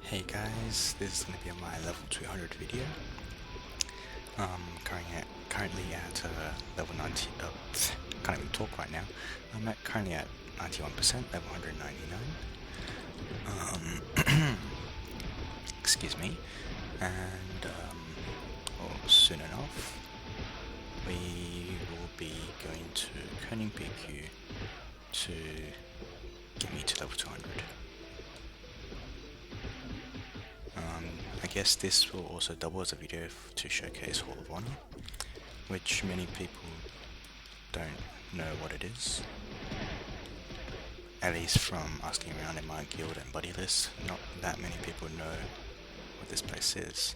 Hey guys, this is going to be my level 200 video. Currently at level 90, can't even talk right now. I'm currently at 91%, level 199. Excuse me. And soon enough, we will be going to Koning PQ to get me to level 200. I guess this will also double as a video to showcase Hall of Honor, which many people don't know what it is. At least from asking around in my guild and buddy list, not that many people know what this place is.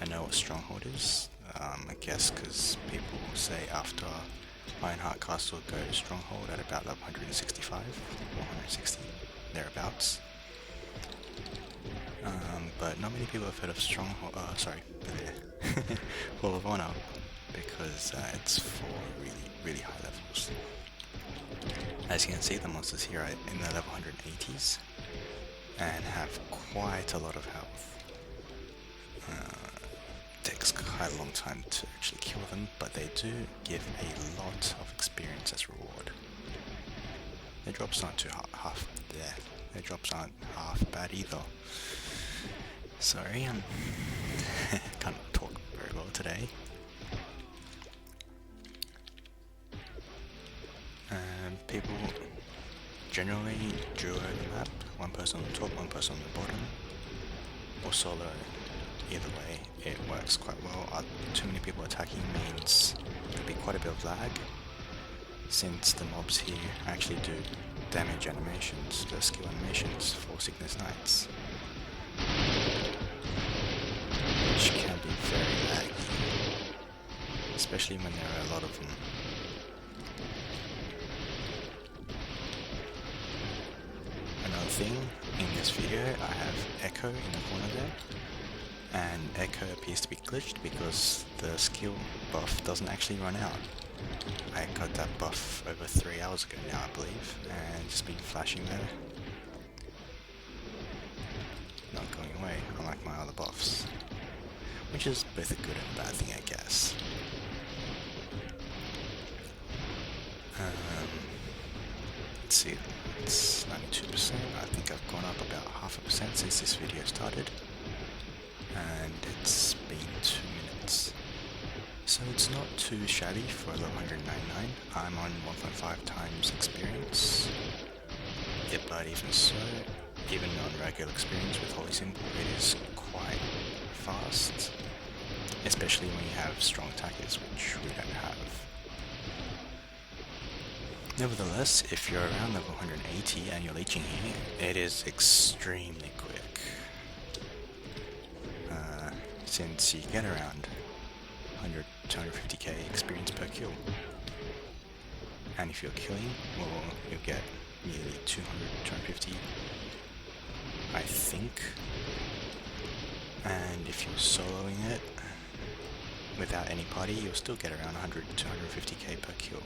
I know what Stronghold is, I guess because people say after Ironheart Castle go to Stronghold at about level 165 or 160, thereabouts. But not many people have heard of Stronghold, Hall of Honor, because it's for really high levels. As you can see, the monsters here are in the level 180s and have quite a lot of health. Takes quite a long time to actually kill them, but they do give a lot of experience as reward. Their drops aren't Their drops aren't half bad either. Sorry, can't talk very well today. People generally duo the map, one person on the top, one person on the bottom, or solo. Either way, it works quite well. Too many people attacking means there'll be quite a bit of lag, since the mobs here actually do damage animations, the skill animations for Sickness Knights, which can be very laggy, especially when there are a lot of them. Another thing, in this video I have Echo in the corner there, and Echo appears to be glitched because the skill buff doesn't actually run out. I got that buff over 3 hours ago now, I believe, and just been flashing there. Not going away, unlike my other buffs. Which is both a good and a bad thing, I guess. Let's see, it's 92%. I think I've gone up about 0.5% since this video started. And it's been 2 minutes. So it's not too shabby for level 199. I'm on 1.5 times experience. Yeah, but even so, even on regular experience with Holy Symbol, it is quite fast. Especially when you have strong attackers, which we don't have. Nevertheless, if you're around level 180 and you're leeching here, it is extremely quick. Since you get around 100 to 150k experience per kill. And if you're killing, well, you'll get nearly 200, 250, I think. And if you're soloing it without any party, you'll still get around 100 to 250k per kill,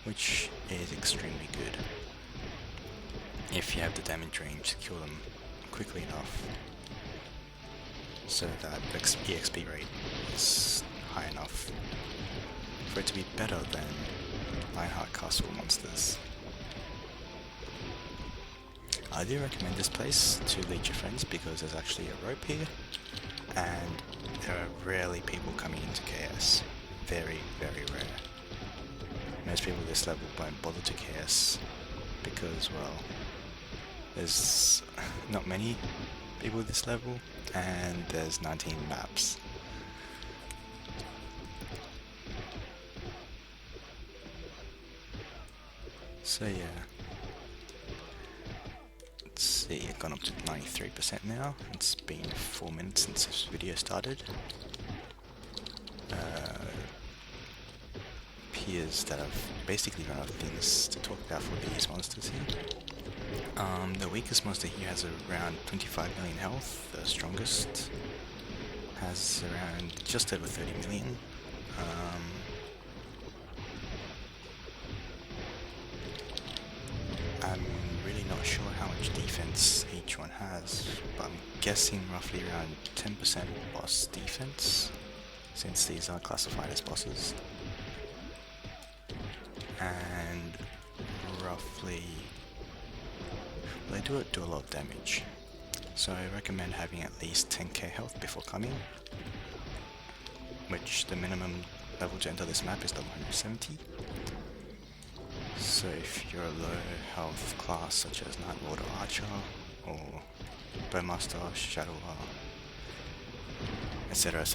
which is extremely good if you have the damage range to kill them quickly enough, so that the EXP rate is high enough for it to be better than Ironheart Castle monsters. I do recommend this place to lead your friends because there's actually a rope here, and there are rarely people coming into KS. Very rare. Most people this level won't bother to KS because, well, there's not many people this level, and there's 19 maps. So yeah, let's see, I've gone up to 93% now. It's been 4 minutes since this video started. Appears that I've basically run out of things to talk about for these monsters here. The weakest monster here has around 25 million health, the strongest has around just over 30 million. I'm really not sure how much defense each one has, but I'm guessing roughly around 10% boss defense, since these are classified as bosses. And roughly, they do a lot of damage, so I recommend having at least 10k health before coming, which the minimum level to enter this map is level 170. So if you're a low health class such as Knight Lord or Archer or Bowmaster, Shadow, etc,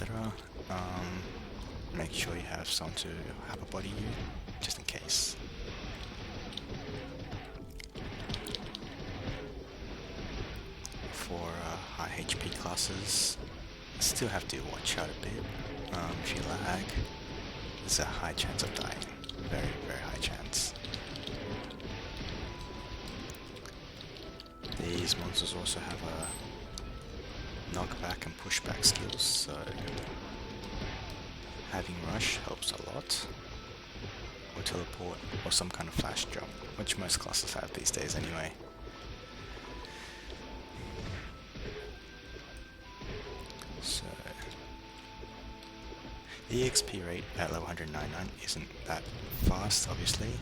make sure you have someone to have a body you, just in case. For high HP classes, still have to watch out a bit. If you lag, there's a high chance of dying. Very, very high chance. These monsters also have a knockback and pushback skills, so having rush helps a lot. Or teleport, or some kind of flash jump, which most classes have these days anyway. So the EXP rate at level 199 isn't that fast, obviously,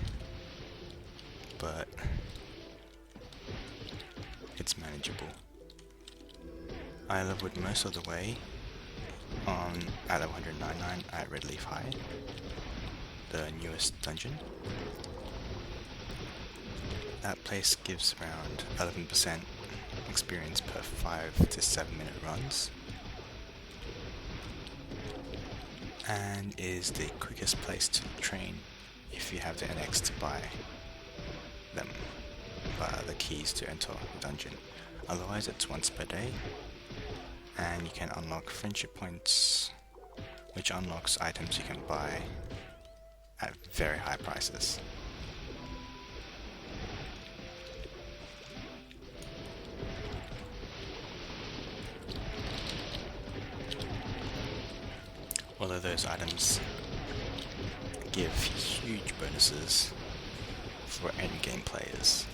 but it's manageable. I leveled most of the way at level 199 at Red Leaf High, the newest dungeon. That place gives around 11% experience per 5 to 7 minute runs, and is the quickest place to train if you have the NX to buy them, the keys to enter the dungeon. Otherwise it's once per day, and you can unlock friendship points, which unlocks items you can buy at very high prices. Although those items give huge bonuses for endgame players.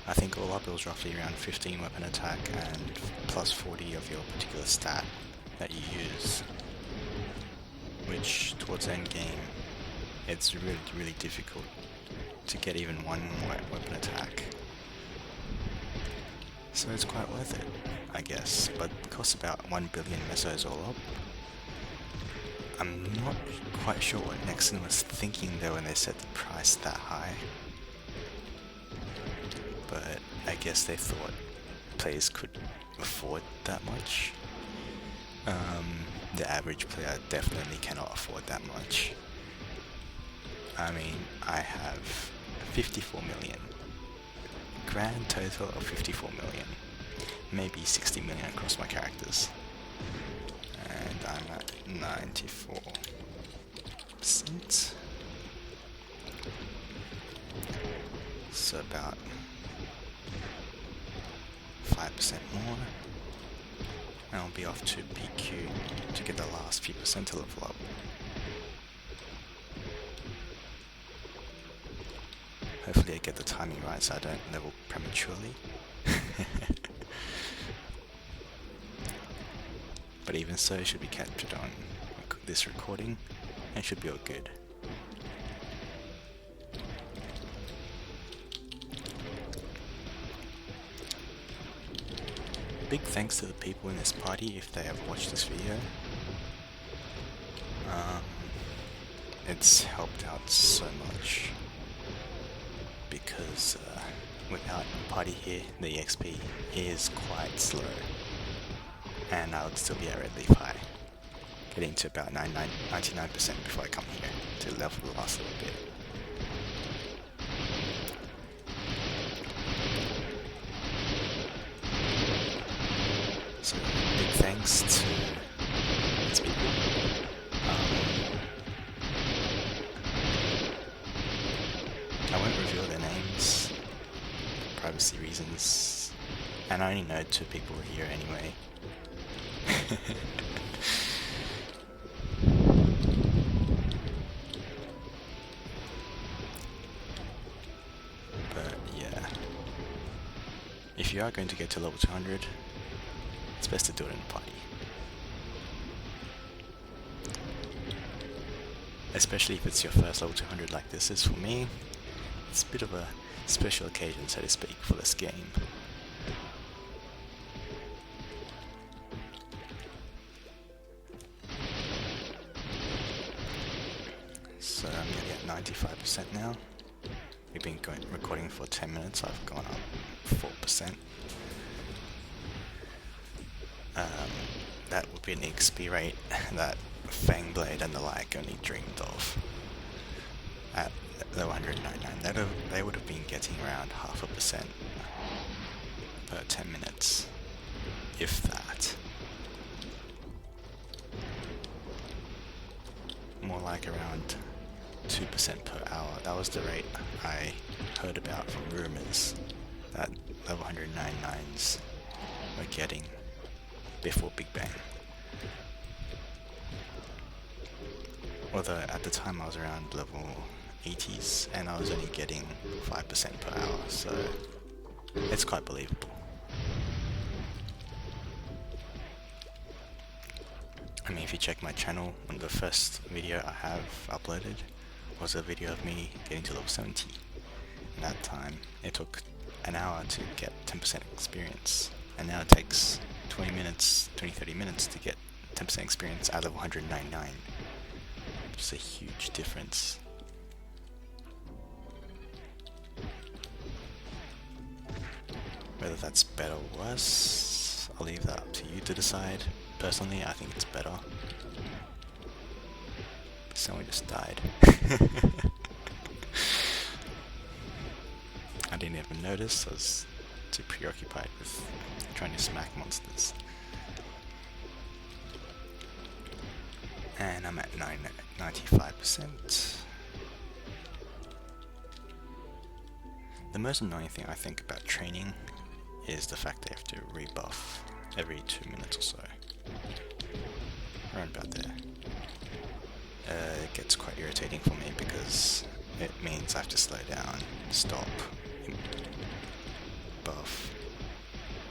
I think all up it was roughly around 15 weapon attack and plus 40 of your particular stat that you use, which towards endgame it's really difficult to get even one more weapon attack. So it's quite worth it, I guess, but it costs about 1 billion mesos all up. I'm not quite sure what Nexon was thinking though when they set the price that high, but I guess they thought players could afford that much. The average player definitely cannot afford that much. I mean, I have 54 million. Grand total of 54 million. Maybe 60 million across my characters. And I'm at 94%. So about 5% more. And I'll be off to PQ to get the last few percent to level up. Hopefully I get the timing right so I don't level prematurely. But even so, it should be captured on this recording and should be all good. Big thanks to the people in this party if they have watched this video. It's helped out so much, because without the party here, the EXP is quite slow, and I would still be at Red Leaf High, getting to about 99% before I come here to level the last little bit. So big thanks to these people. I won't reveal their names, privacy reasons, and I only know 2 people here anyway. But if you are going to get to level 200, it's best to do it in a party. Especially if it's your first level 200 like this is for me. It's a bit of a special occasion, so to speak, for this game. So I'm nearly at 95% now. We've been recording for 10 minutes, I've gone up 4%. That would be an XP rate that Fangblade and the like only dreamed of. At the 199, they would have been getting around 0.5% per 10 minutes, if that. More like around 2% per hour. That was the rate I heard about from rumors that level 199s were getting before Big Bang. Although at the time I was around level 80s and I was only getting 5% per hour, so it's quite believable. I mean, if you check my channel, the first video I have uploaded was a video of me getting to level 70. And that time it took an hour to get 10% experience, and now it takes 30 minutes to get 10% experience at level 199. It's a huge difference. Whether that's better or worse, I'll leave that up to you to decide. Personally, I think it's better. Someone just died. I didn't even notice, I was too preoccupied with trying to smack monsters. And I'm at 95%. The most annoying thing I think about training is the fact they have to rebuff every 2 minutes or so. Around about there. It gets quite irritating for me because it means I have to slow down, stop, buff,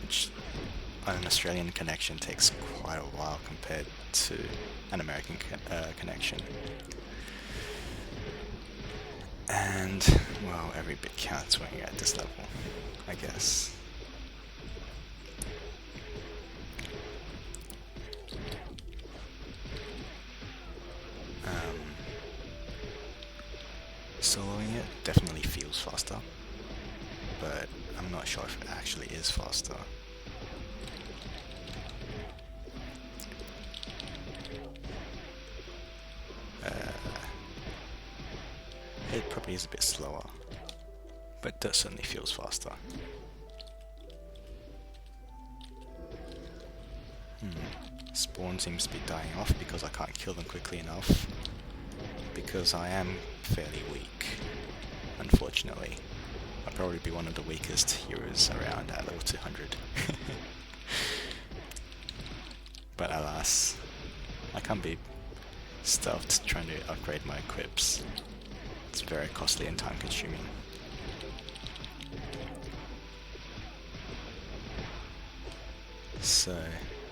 which on an Australian connection takes quite a while compared to an American connection. And, well, every bit counts when you're at this level, I guess. Soloing it definitely feels faster, but I'm not sure if it actually is faster. It probably is a bit slower, but it certainly feels faster. Spawn seems to be dying off because I can't kill them quickly enough, because I am fairly weak, unfortunately. I'll probably be one of the weakest heroes around at level 200. But alas, I can't be stealthed trying to upgrade my equips. It's very costly and time consuming. So,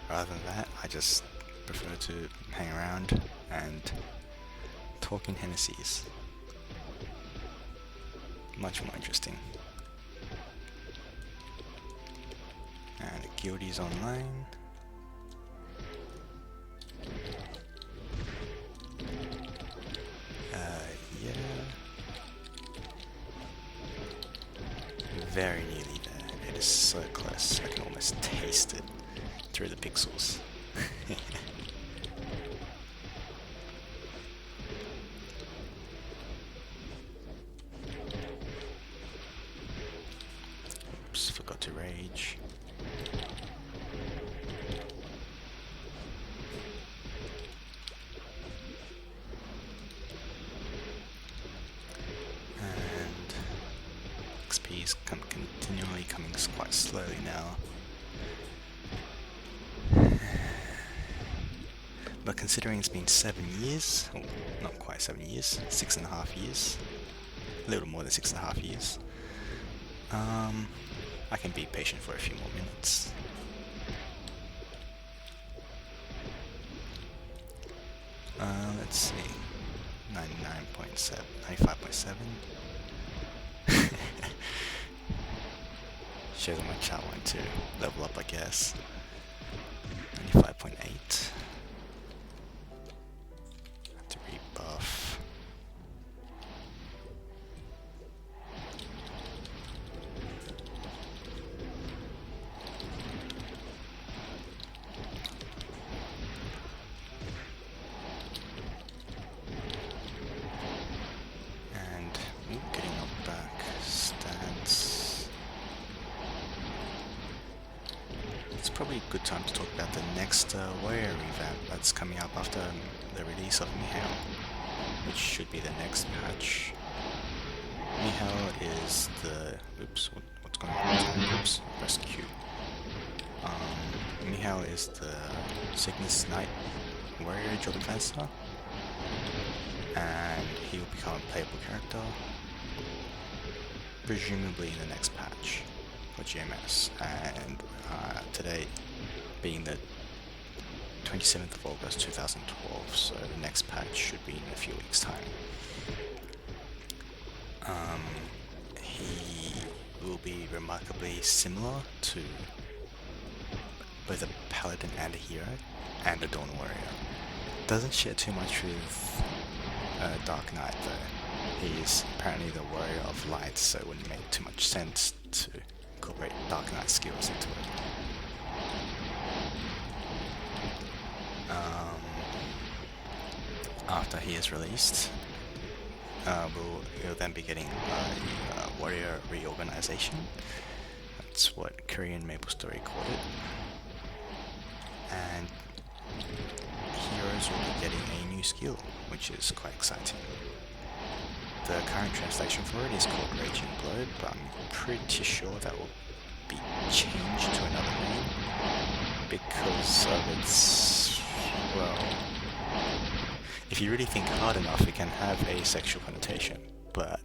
rather than that, I just prefer to hang around and talk in Hennessy's. Much more interesting. And Guildy's online. Yeah. Very nearly there. It is so close. I can almost taste it through the pixels. Oops, forgot to rage. And XP is continually coming quite slowly now. But considering it's been 7 years, or not quite 7 years, 6.5 years, a little more than 6.5 years, I can be patient for a few more minutes. Let's see. 99.7, 95.7. Shows on my chat want to level up, I guess. 95.8. Have to rebuff. And getting up back stats. It's probably a good time to talk about the next warrior revamp that's coming up after the release of Mihail, which should be the next patch. Mihail is the... Oops, what's going on? Oops, press Q. Mihail is the Cygnus Knight warrior job advancer, and he will become a playable character, presumably in the next patch for GMS, and today being the 27th of August 2012, so the next patch should be in a few weeks' time. He will be remarkably similar to both a paladin and a hero, and a dawn warrior. Doesn't share too much with Dark Knight though. He's apparently the warrior of light, so it wouldn't make too much sense to incorporate Dark Knight skills into it. After he is released, we'll then be getting a warrior reorganization. That's what Korean MapleStory called it. And heroes will be getting a new skill, which is quite exciting. The current translation for it is called Raging Blow, but I'm pretty sure that will be changed to another name because of its, well, if you really think hard enough, it can have a sexual connotation, but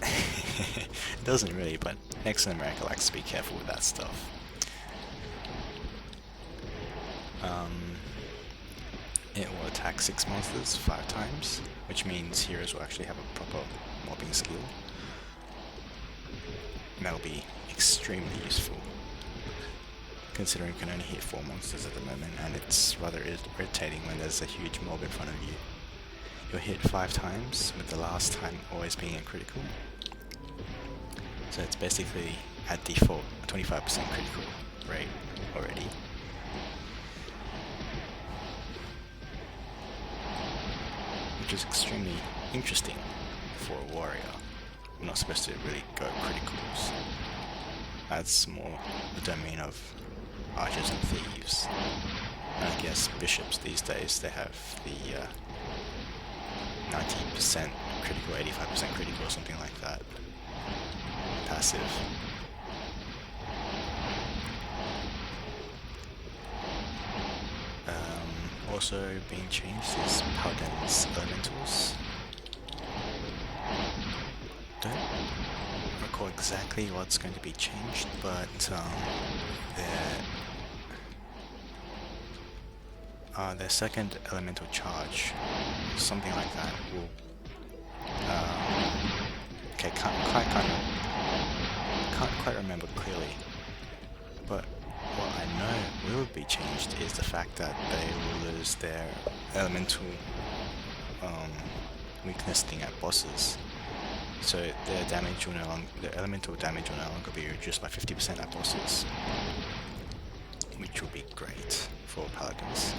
it doesn't really, but Next in America likes to be careful with that stuff. It will attack 6 monsters 5 times, which means heroes will actually have a proper mobbing skill. And that will be extremely useful, considering you can only hit 4 monsters at the moment, and it's rather irritating when there's a huge mob in front of you. You'll hit 5 times, with the last time always being a critical. So it's basically, at default, a 25% critical rate already. Which is extremely interesting for a warrior. You're not supposed to really go criticals. That's more the domain of archers and thieves. And I guess bishops these days, they have the 90% critical, 85% critical, or something like that. Passive. Also being changed is Paladin's Elementals. Don't recall exactly what's going to be changed, but their second elemental charge, something like that, will can't quite remember clearly, but what I know will be changed is the fact that they will lose their elemental weakness thing at bosses. So their damage will their elemental damage will no longer be reduced by 50% at bosses, which will be great for paladins.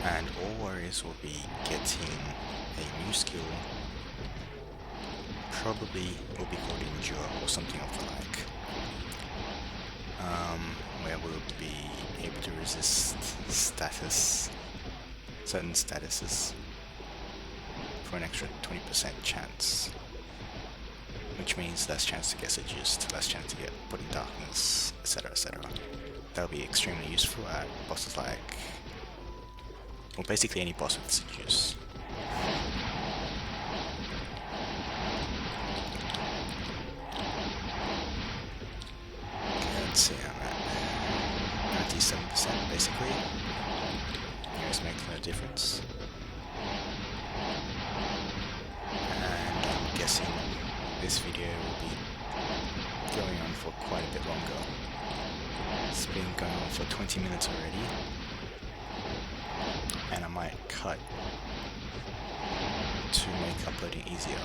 And all warriors will be getting a new skill. Probably will be called Endure or something of the like. Where we'll be able to resist certain statuses for an extra 20% chance, which means less chance to get seduced, less chance to get put in darkness, etc, etc. That'll be extremely useful at bosses like, well, basically any boss with seduce. let's see, I'm at 97% basically. It's making a difference. And I'm guessing this video will be going on for quite a bit longer. It's been going on for 20 minutes already. And I might cut to make uploading easier.